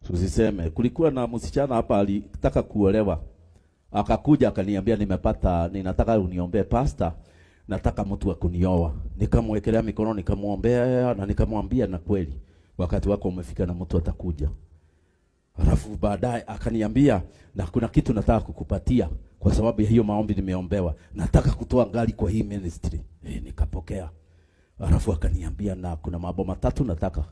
Tusiseme kulikuwa na msichana hapa alitaka kuolewa. Akakuja akaniambia ninataka uniombee pastor, nataka mtu wa kunioa. Nikamwekelea mikono nikamwombea na nikamwambia na kweli wakati wako umefika na mtu atakuja. Alafu baadaye akaniambia na kuna kitu nataka kukupatia kwa sababu ya hiyo maombi nimeombewa. Nataka kutoa gari kwa hii ministry. Nikapokea. Alafu akaniambia na kuna mambo matatu nataka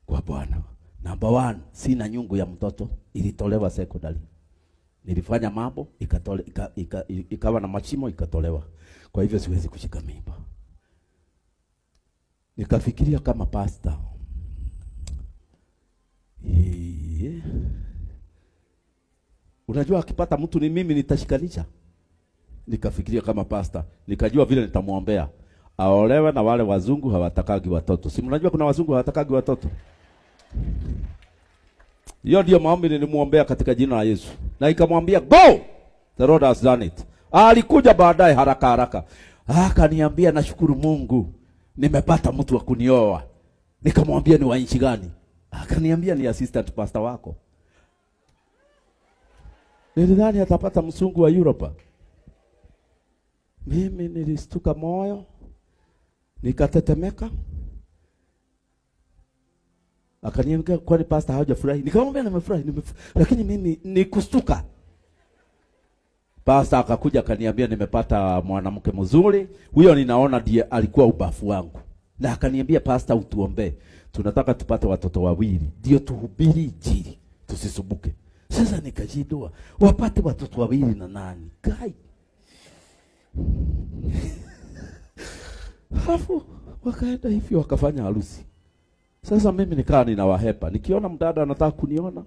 kwa Bwana. Number 1, sina nyungu ya mtoto, ilitolewa secondary. Nilifanya mambo ikawa na machimo ikatolewa. Kwa hivyo siwezi kushika mimba. Nikafikiria kama pastor. Unajua akipata mtu ni mimi nitashikanisha. Nikafikiria kama pastor, nikajua vile nitamuombea aolewe na wale wazungu hawatakagi watoto. Si mnajua kuna wazungu hawatakagi watoto? Hiyo ndio maombi nilimuombea katika jina la Yesu. Na ikamwambia go. The Lord has done it. Alikuja baadaye haraka. Akaniambia nashukuru Mungu nimepata mtu wa kunioa. Nikamwambia ni wa nchi gani? Akaniambia ni assistant pastor wako. Nilidhani atapata msungu wa Europe. Mimi nilistuka moyo. Nikatetemeka. Akaniambia kwani pastor hajafurahi? Nikamwambia nimefurahi. Lakini mimi nikustuka. Pastor akakuja akaniambia nimepata mwanamke mzuri. Huyo ninaona ndiye alikuwa ubafu wangu. Na akaniambia pastor utuombe. Tunataka tupate watoto 2. Ndio tuhubiri injili. Tusisubuke. Sasa nikajidua. Wapate watoto 2 na nani? Kai. Hafu wakaenda hivyo wakafanya harusi. Sasa mimi nikaa ninawahepa. Nikiona mdada anataka kuniona.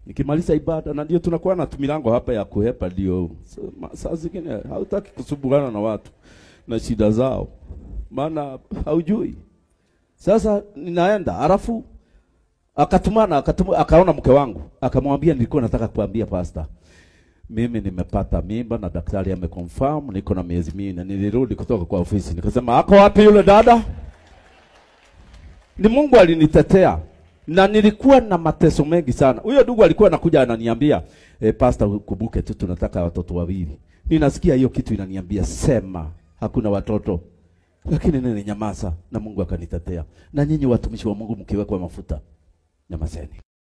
Nikimaliza ibada na ndio tunakuwa na tumilango hapa ya kuhepa ndio. Saa zingine hautaki kusumbuana na watu na shida zao. Maana haujui. Sasa ninaenda alafu akaona mke wangu. Akamwambia nilikuwa nataka kuambia pastor. Mimi nimepata mimba na daktari ameconfirm niko na miezi 4. Nilirudi kutoka kwa ofisi. Nikasema ako wapi yule dada? Ni Mungu alinitetea. Na nilikuwa na mateso mengi sana. Huyo ndugu alikuwa anakuja ananiambia, pastor kubuke tu tunataka watoto 2. Ninasikia hiyo kitu inaniambia sema hakuna watoto. Lakini nini nyamaza na Mungu akanitetea. Na nyinyi watumishi wa Mungu mkiwekwa mafuta nyamazeni.